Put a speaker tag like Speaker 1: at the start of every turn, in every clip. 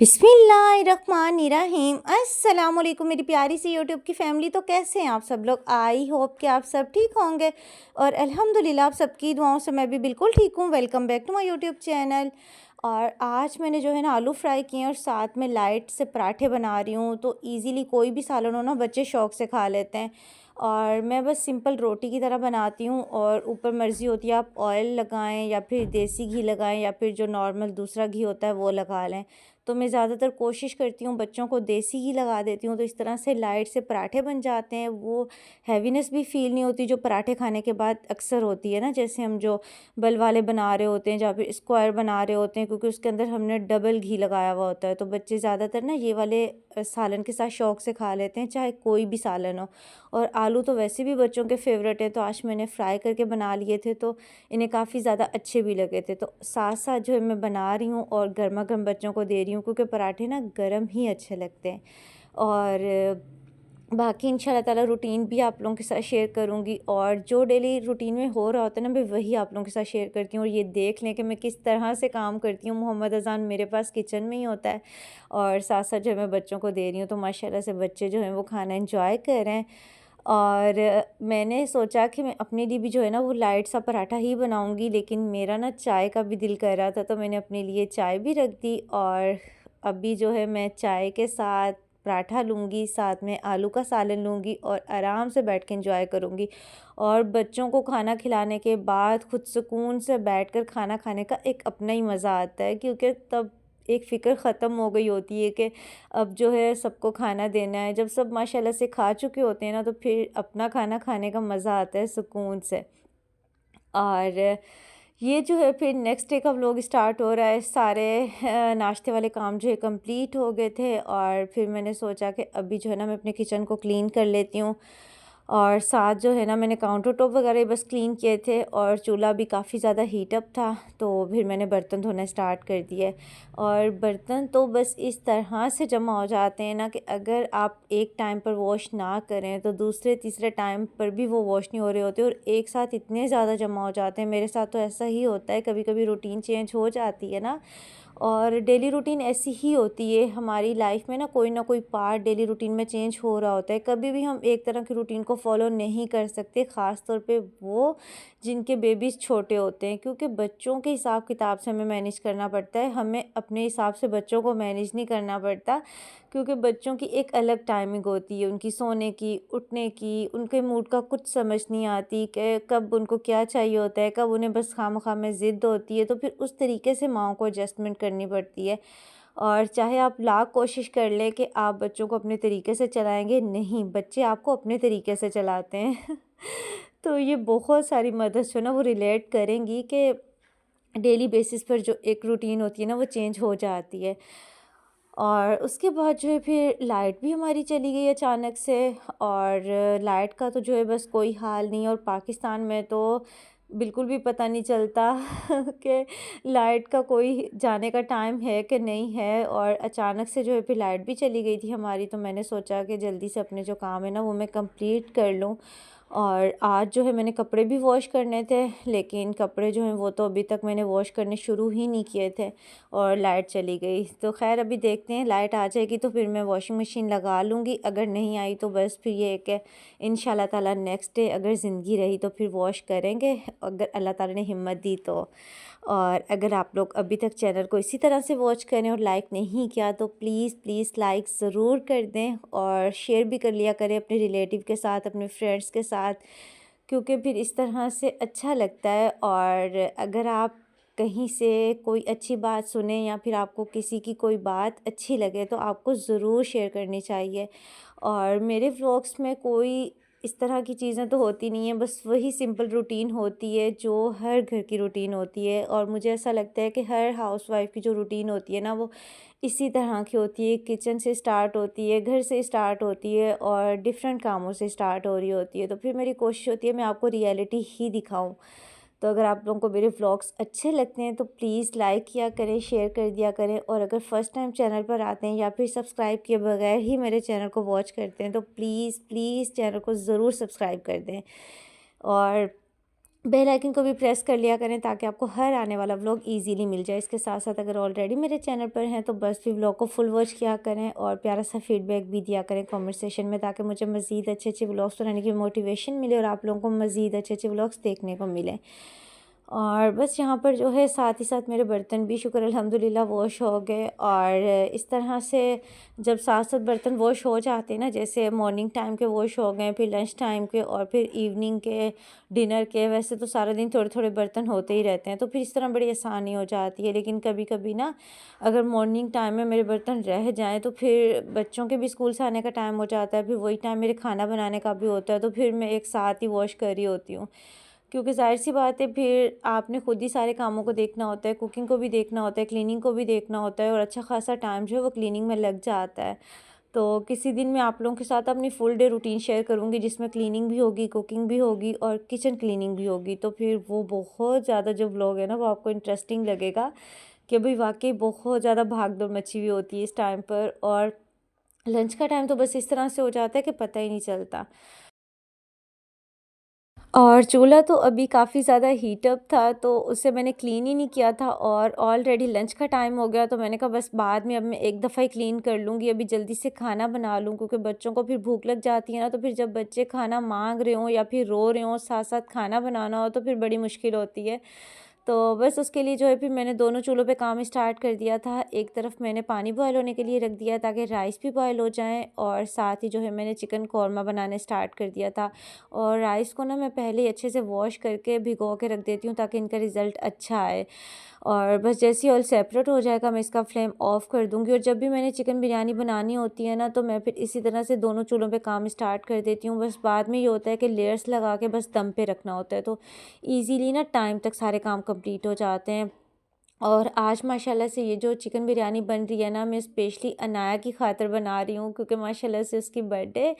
Speaker 1: बिस्मिल्लाहिर्रहमानिर्रहीम अस्सलाम वालेकुम मेरी प्यारी सी यूट्यूब की फ़ैमिली। तो कैसे हैं आप सब लोग? आई होप कि आप सब ठीक होंगे और अल्हम्दुलिल्लाह आप सबकी दुआओं से मैं भी बिल्कुल ठीक हूँ। Welcome back to my YouTube channel. और आज मैंने जो है ना आलू फ्राई किए हैं और साथ में लाइट से पराठे बना रही हूँ। तो इजीली कोई भी सालन हो ना बच्चे शौक़ से खा लेते हैं। और मैं बस सिंपल रोटी की तरह बनाती हूँ और ऊपर मर्ज़ी होती है आप ऑयल लगाएं या फिर देसी घी लगाएं या फिर जो नॉर्मल दूसरा घी होता है वो लगा लें। तो मैं ज़्यादातर कोशिश करती हूँ बच्चों को देसी घी लगा देती हूँ, तो इस तरह से लाइट से पराठे बन जाते हैं। वो हैवीनेस भी फ़ील नहीं होती जो पराठे खाने के बाद अक्सर होती है ना, जैसे हम जो बल वाले बना रहे होते हैं या फिर स्क्वायर बना रहे होते हैं, क्योंकि उसके अंदर हमने डबल घी लगाया हुआ होता है। तो बच्चे ज़्यादातर ना ये वाले सालन के साथ शौक़ से खा लेते हैं, चाहे कोई भी सालन हो। और आलू तो वैसे भी बच्चों के फेवरेट हैं, तो आज मैंने फ्राई करके बना लिए थे तो इन्हें काफ़ी ज़्यादा अच्छे भी लगे थे। तो साथ साथ जो है मैं बना रही हूँ और गर्मा गर्म बच्चों को दे रही हूँ, क्योंकि पराठे ना गर्म ही अच्छे लगते हैं। और बाकी इंशाल्लाह ताला रूटीन भी आप लोगों के साथ शेयर करूँगी, और जो डेली रूटीन में हो रहा होता है ना मैं वही आप लोगों के साथ शेयर करती हूँ। और ये देख लें कि मैं किस तरह से काम करती हूँ। मोहम्मद अज़ान मेरे पास किचन में ही होता है और साथ साथ जो है मैं बच्चों को दे रही हूँ, तो माशाल्लाह से बच्चे जो हैं वो खाना एंजॉय कर रहे हैं। और मैंने सोचा कि मैं अपने लिए भी जो है ना वो लाइट सा पराठा ही बनाऊंगी, लेकिन मेरा ना चाय का भी दिल कर रहा था, तो मैंने अपने लिए चाय भी रख दी। और अभी जो है मैं चाय के साथ पराठा लूँगी, साथ में आलू का सालन लूँगी और आराम से बैठ के एंजॉय करूँगी। और बच्चों को खाना खिलाने के बाद खुद सुकून से बैठकर खाना खाने का एक अपना ही मज़ा आता है, क्योंकि तब एक फ़िक्र ख़त्म हो गई होती है कि अब जो है सबको खाना देना है। जब सब माशाल्लाह से खा चुके होते हैं ना, तो फिर अपना खाना खाने का मज़ा आता है सुकून से। और ये जो है फिर नेक्स्ट डे का व्लॉग स्टार्ट हो रहा है। सारे नाश्ते वाले काम जो है कंप्लीट हो गए थे, और फिर मैंने सोचा कि अभी जो है ना मैं अपने किचन को क्लीन कर लेती हूँ। और साथ जो है ना मैंने काउंटर टॉप वगैरह बस क्लीन किए थे, और चूल्हा भी काफ़ी ज़्यादा हीट अप था, तो फिर मैंने बर्तन धोना स्टार्ट कर दिए। और बर्तन तो बस इस तरह से जमा हो जाते हैं ना कि अगर आप एक टाइम पर वॉश ना करें तो दूसरे तीसरे टाइम पर भी वो वॉश नहीं हो रहे होते, और एक साथ इतने ज़्यादा जमा हो जाते हैं। मेरे साथ तो ऐसा ही होता है, कभी कभी रूटीन चेंज हो जाती है ना, और डेली रूटीन ऐसी ही होती है हमारी लाइफ में ना कोई पार्ट डेली रूटीन में चेंज हो रहा होता है। कभी भी हम एक तरह की रूटीन को फॉलो नहीं कर सकते, ख़ास तौर पे वो जिनके बेबीज़ छोटे होते हैं, क्योंकि बच्चों के हिसाब किताब से हमें मैनेज करना पड़ता है। हमें अपने हिसाब से बच्चों को मैनेज नहीं करना पड़ता, क्योंकि बच्चों की एक अलग टाइमिंग होती है, उनकी सोने की, उठने की, उनके मूड का कुछ समझ नहीं आती कि कब उनको क्या चाहिए होता है, कब उन्हें बस खामखा में ज़िद होती है। तो फिर उस तरीके से माँओं को एडजस्टमेंट करनी पड़ती है। और चाहे आप लाख कोशिश कर लें कि आप बच्चों को अपने तरीके से चलाएँगे, नहीं, बच्चे आपको अपने तरीके से चलाते हैं। तो ये बहुत सारी मदर्स जो है ना वो रिलेट करेंगी कि डेली बेसिस पर जो एक रूटीन होती है ना वो चेंज हो जाती है। और उसके बाद जो है फिर लाइट भी हमारी चली गई अचानक से। और लाइट का तो जो है बस कोई हाल नहीं है, और पाकिस्तान में तो बिल्कुल भी पता नहीं चलता कि लाइट का कोई जाने का टाइम है कि नहीं है। और अचानक से जो है फिर लाइट भी चली गई थी हमारी, तो मैंने सोचा कि जल्दी से अपने जो काम है ना वो मैं कंप्लीट कर लूँ। और आज जो है मैंने कपड़े भी वॉश करने थे, लेकिन कपड़े जो हैं वो तो अभी तक मैंने वॉश करने शुरू ही नहीं किए थे और लाइट चली गई। तो खैर अभी देखते हैं, लाइट आ जाएगी तो फिर मैं वॉशिंग मशीन लगा लूँगी, अगर नहीं आई तो बस फिर ये है कि इंशाल्लाह ताला नेक्स्ट डे अगर ज़िंदगी रही तो फिर वॉश करेंगे, अगर अल्लाह ताला ने हिम्मत दी तो। और अगर आप लोग अभी तक चैनल को इसी तरह से वॉच करें और लाइक नहीं किया तो प्लीज़ प्लीज़ लाइक ज़रूर कर दें, और शेयर भी कर लिया करें अपने रिलेटिव के साथ, अपने फ्रेंड्स के साथ, क्योंकि फिर इस तरह से अच्छा लगता है। और अगर आप कहीं से कोई अच्छी बात सुने या फिर आपको किसी की कोई बात अच्छी लगे तो आपको ज़रूर शेयर करनी चाहिए। और मेरे व्लॉग्स में कोई इस तरह की चीज़ें तो होती नहीं है, बस वही सिंपल रूटीन होती है जो हर घर की रूटीन होती है। और मुझे ऐसा लगता है कि हर हाउसवाइफ की जो रूटीन होती है ना वो इसी तरह की होती है, किचन से स्टार्ट होती है, घर से स्टार्ट होती है और डिफरेंट कामों से स्टार्ट हो रही होती है। तो फिर मेरी कोशिश होती है मैं आपको रियलिटी ही दिखाऊं। तो अगर आप लोगों को मेरे व्लॉग्स अच्छे लगते हैं तो प्लीज़ लाइक किया करें, शेयर कर दिया करें, और अगर फ़र्स्ट टाइम चैनल पर आते हैं या फिर सब्सक्राइब किए बगैर ही मेरे चैनल को वॉच करते हैं तो प्लीज़ प्लीज़ चैनल को ज़रूर सब्सक्राइब कर दें। और बेल आइकन को भी प्रेस कर लिया करें ताकि आपको हर आने वाला व्लॉग इजीली मिल जाए। इसके साथ साथ अगर ऑलरेडी मेरे चैनल पर हैं तो बस भी व्लॉग को फुल वॉच किया करें और प्यारा सा फीडबैक भी दिया करें कमेंट सेशन में, ताकि मुझे मज़ीद अच्छे अच्छे व्लॉग्स बनाने की मोटिवेशन मिले और आप लोगों को मज़ीद अच्छे अच्छे व्लॉग्स देखने को मिले। और बस यहाँ पर जो है साथ ही साथ मेरे बर्तन भी शुक्र अल्हम्दुलिल्लाह वॉश हो गए। और इस तरह से जब साथ साथ बर्तन वॉश हो जाते हैं ना, जैसे मॉर्निंग टाइम के वॉश हो गए, फिर लंच टाइम के और फिर इवनिंग के, डिनर के, वैसे तो सारा दिन थोड़े थोड़े बर्तन होते ही रहते हैं, तो फिर इस तरह बड़ी आसानी हो जाती है। लेकिन कभी कभी ना अगर मॉर्निंग टाइम में मेरे बर्तन रह जाएँ तो फिर बच्चों के भी स्कूल से आने का टाइम हो जाता है, फिर वही टाइम मेरे खाना बनाने का भी होता है, तो फिर मैं एक साथ ही वॉश कर रही होती हूँ। क्योंकि ज़ाहिर सी बात है फिर आपने खुद ही सारे कामों को देखना होता है, कुकिंग को भी देखना होता है, क्लीनिंग को भी देखना होता है, और अच्छा खासा टाइम जो है वो क्लीनिंग में लग जाता है। तो किसी दिन मैं आप लोगों के साथ अपनी फुल डे रूटीन शेयर करूँगी जिसमें क्लीनिंग भी होगी, कुकिंग भी होगी और किचन क्लीनिंग भी होगी। तो फिर वो बहुत ज़्यादा जो व्लॉग है ना वो आपको इंटरेस्टिंग लगेगा कि भाई वाक़ई बहुत ज़्यादा भाग दौड़ मची हुई होती है इस टाइम पर। और लंच का टाइम तो बस इस तरह से हो जाता है कि पता ही नहीं चलता। और चूल्हा तो अभी काफ़ी ज़्यादा हीट अप था, तो उसे मैंने क्लीन ही नहीं किया था और ऑलरेडी लंच का टाइम हो गया, तो मैंने कहा बस बाद में अब मैं एक दफ़ा ही क्लीन कर लूँगी, अभी जल्दी से खाना बना लूँ, क्योंकि बच्चों को फिर भूख लग जाती है ना, तो फिर जब बच्चे खाना मांग रहे हों या फिर रो रहे हों, साथ साथ खाना बनाना हो तो फिर बड़ी मुश्किल होती है। तो बस उसके लिए जो है फिर मैंने दोनों चूल्हों पे काम स्टार्ट कर दिया था। एक तरफ मैंने पानी बॉयल होने के लिए रख दिया ताकि राइस भी बॉयल हो जाएँ, और साथ ही जो है मैंने चिकन कौरमा बनाने स्टार्ट कर दिया था। और राइस को ना मैं पहले ही अच्छे से वॉश करके भिगो के रख देती हूँ ताकि इनका रिज़ल्ट अच्छा आए। और बस जैसे ही ऑयल सेपरेट हो जाएगा मैं इसका फ्लेम ऑफ़ कर दूँगी। और जब भी मैंने चिकन बिरयानी बनानी होती है ना तो मैं फिर इसी तरह से दोनों चूल्हों पे काम स्टार्ट कर देती हूँ। बस बाद में ये होता है कि लेयर्स लगा के बस दम पे रखना होता है, तो ईज़िली ना टाइम तक सारे काम कंप्लीट हो जाते हैं। और आज माशाल्लाह से ये जो चिकन बिरयानी बन रही है ना, मैं स्पेशली अनाया की खातिर बना रही हूँ क्योंकि माशाल्लाह से उसकी बर्थडे,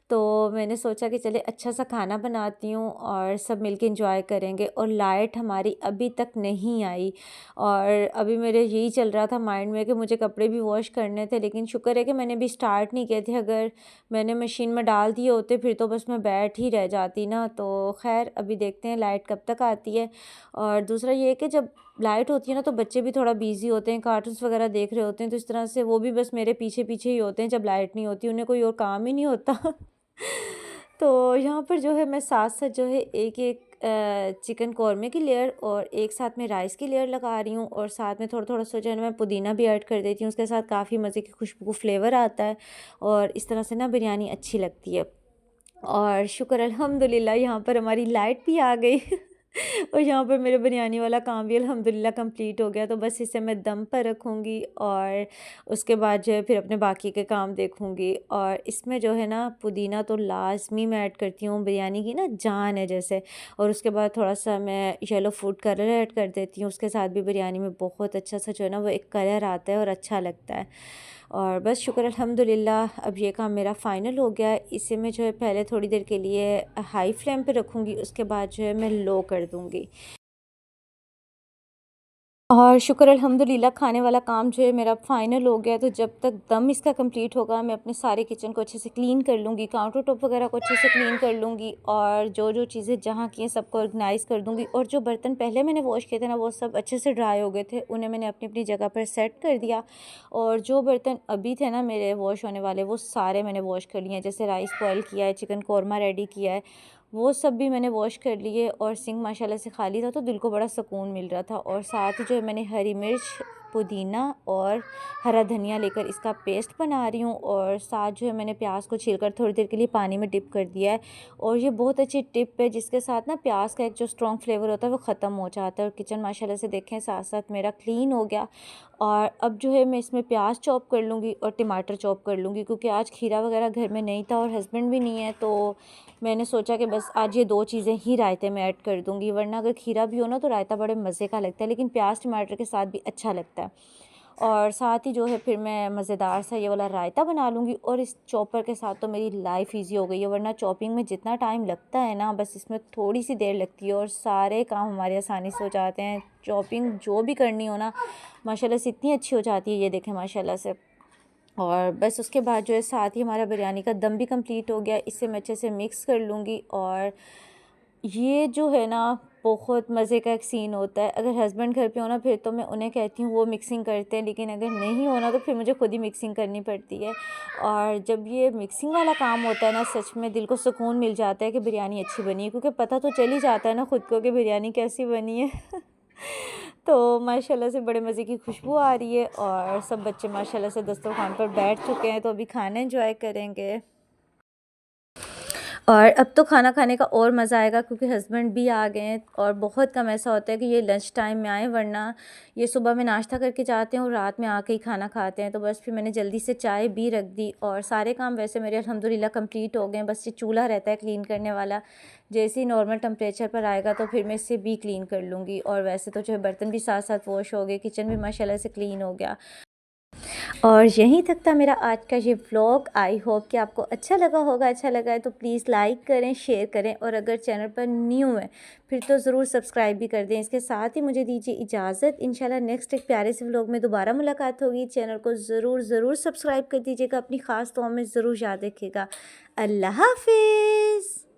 Speaker 1: तो मैंने सोचा कि चले अच्छा सा खाना बनाती हूँ और सब मिलके एंजॉय करेंगे। और लाइट हमारी अभी तक नहीं आई, और अभी मेरे यही चल रहा था माइंड में कि मुझे कपड़े भी वॉश करने थे, लेकिन शुक्र है कि मैंने भी स्टार्ट नहीं किए थे। अगर मैंने मशीन में डाल दिए होते फिर तो बस मैं बैठ ही रह जाती ना। तो खैर अभी देखते हैं लाइट कब तक आती है। और दूसरा ये है कि जब लाइट होती है ना तो बच्चे भी थोड़ा बिजी होते हैं, कार्टून्स वगैरह देख रहे होते हैं, तो इस तरह से वो भी बस मेरे पीछे पीछे ही होते हैं जब लाइट नहीं होती, उन्हें कोई और काम ही नहीं होता। तो यहाँ पर जो है मैं साथ साथ जो है एक एक चिकन कौरमे की लेयर और एक साथ में राइस की लेयर लगा रही हूँ, और साथ में थोड़ा थोड़ा सा जो है ना मैं पुदीना भी ऐड कर देती हूँ, उसके साथ काफ़ी मज़े की खुशबू फ्लेवर आता है और इस तरह से ना बिरयानी अच्छी लगती है। और शुक्र अल्हम्दुलिल्लाह यहाँ पर हमारी लाइट भी आ गई। और यहाँ पर मेरे बिरयानी वाला काम भी अल्हम्दुलिल्लाह कंप्लीट हो गया, तो बस इसे मैं दम पर रखूँगी और उसके बाद जो है फिर अपने बाकी के काम देखूँगी। और इसमें जो है ना पुदीना तो लाज़मी मैं ऐड करती हूँ, बिरयानी की ना जान है जैसे। और उसके बाद थोड़ा सा मैं येलो फूड कलर ऐड कर देती हूँ, उसके साथ भी बिरयानी में बहुत अच्छा सा जो है ना वो एक कलर आता है और अच्छा लगता है। और बस शुक्र अल्हम्दुलिल्लाह अब ये काम मेरा फ़ाइनल हो गया है। इसे मैं जो है पहले थोड़ी देर के लिए हाई फ्लेम पे रखूँगी, उसके बाद जो है मैं लो कर दूँगी। और शुक्र अल्हम्दुलिल्लाह खाने वाला काम जो है मेरा फ़ाइनल हो गया है, तो जब तक दम इसका कंप्लीट होगा मैं अपने सारे किचन को अच्छे से क्लीन कर लूँगी, काउंटर टॉप वगैरह को अच्छे से क्लीन कर लूँगी, और जो जो चीज़ें जहाँ की हैं सबको ऑर्गेनाइज़ कर दूँगी। और जो बर्तन पहले मैंने वॉश किए थे ना वो सब अच्छे से ड्राई हो गए थे, उन्हें मैंने अपनी अपनी जगह पर सेट कर दिया। और जो बर्तन अभी थे ना मेरे वॉश होने वाले वो सारे मैंने वॉश कर लिए हैं, जैसे राइस बॉयल किया है, चिकन कौरमा रेडी किया है, वो सब भी मैंने वॉश कर लिए। और सिंक माशाल्लाह से खाली था तो दिल को बड़ा सुकून मिल रहा था। और साथ ही जो है मैंने हरी मिर्च, पुदीना और हरा धनिया लेकर इसका पेस्ट बना रही हूँ, और साथ जो है मैंने प्याज को छीलकर थोड़ी देर के लिए पानी में डिप कर दिया है। और ये बहुत अच्छी टिप है जिसके साथ ना प्याज का एक जो स्ट्रॉन्ग फ्लेवर होता है वो ख़त्म हो जाता है। और किचन माशाल्लाह से देखें साथ साथ मेरा क्लीन हो गया। और अब जो है मैं इसमें प्याज चॉप कर लूँगी और टमाटर चॉप कर लूँगी, क्योंकि आज खीरा वगैरह घर में नहीं था और हस्बैंड भी नहीं है, तो मैंने सोचा कि बस आज ये दो चीज़ें ही रायते में ऐड कर दूँगी, वरना अगर खीरा भी हो ना तो रायता बड़े मज़े का लगता है, लेकिन प्याज टमाटर के साथ भी अच्छा लगता है। और साथ ही जो है फिर मैं मज़ेदार सा ये वाला रायता बना लूँगी, और इस चॉपर के साथ तो मेरी लाइफ ईजी हो गई है, वरना चॉपिंग में जितना टाइम लगता है ना बस इसमें थोड़ी सी देर लगती है और सारे काम हमारे आसानी से हो जाते हैं। चॉपिंग जो भी करनी हो ना माशाल्लाह से इतनी अच्छी हो जाती है, ये देखें माशाल्लाह से। और बस उसके बाद जो है साथ ही हमारा बिरयानी का दम भी कंप्लीट हो गया, इसे मैं अच्छे से मिक्स कर लूँगी। और ये जो है ना बहुत मज़े का एक सीन होता है। अगर हस्बैंड घर पे हो ना फिर तो मैं उन्हें कहती हूँ वो मिक्सिंग करते हैं, लेकिन अगर नहीं हो ना तो फिर मुझे खुद ही मिक्सिंग करनी पड़ती है। और जब ये मिक्सिंग वाला काम होता है ना, सच में दिल को सुकून मिल जाता है कि बिरयानी अच्छी बनी है, क्योंकि पता तो चल ही जाता है ना खुद को कि बिरयानी कैसी बनी है। तो माशाल्लाह से बड़े मज़े की खुशबू आ रही है और सब बच्चे माशाल्लाह से दस्तरख़्वान पर बैठ चुके हैं, तो अभी खाना एंजॉय करेंगे। और अब तो खाना खाने का और मज़ा आएगा क्योंकि हस्बैंड भी आ गए हैं। और बहुत कम ऐसा होता है कि ये लंच टाइम में आए, वरना ये सुबह में नाश्ता करके जाते हैं और रात में आके ही खाना खाते हैं। तो बस फिर मैंने जल्दी से चाय भी रख दी और सारे काम वैसे मेरे अल्हम्दुलिल्लाह कंप्लीट हो गए हैं। बस ये चूल्हा रहता है क्लीन करने वाला, जैसे ही नॉर्मल टेम्परेचर पर आएगा तो फिर मैं इसे भी क्लीन कर लूँगी। और वैसे तो जो है बर्तन भी साथ साथ वॉश हो गए, किचन भी माशाल्लाह से क्लीन हो गया। और यहीं तक था मेरा आज का ये व्लॉग। आई होप कि आपको अच्छा लगा होगा। अच्छा लगा है तो प्लीज़ लाइक करें, शेयर करें और अगर चैनल पर न्यू है फिर तो ज़रूर सब्सक्राइब भी कर दें। इसके साथ ही मुझे दीजिए इजाज़त। इंशाल्लाह नेक्स्ट एक प्यारे से व्लॉग में दोबारा मुलाकात होगी। चैनल को ज़रूर सब्सक्राइब कर दीजिएगा। अपनी ख़ास दुआ में ज़रूर याद रखिएगा। अल्लाह हाफिज़।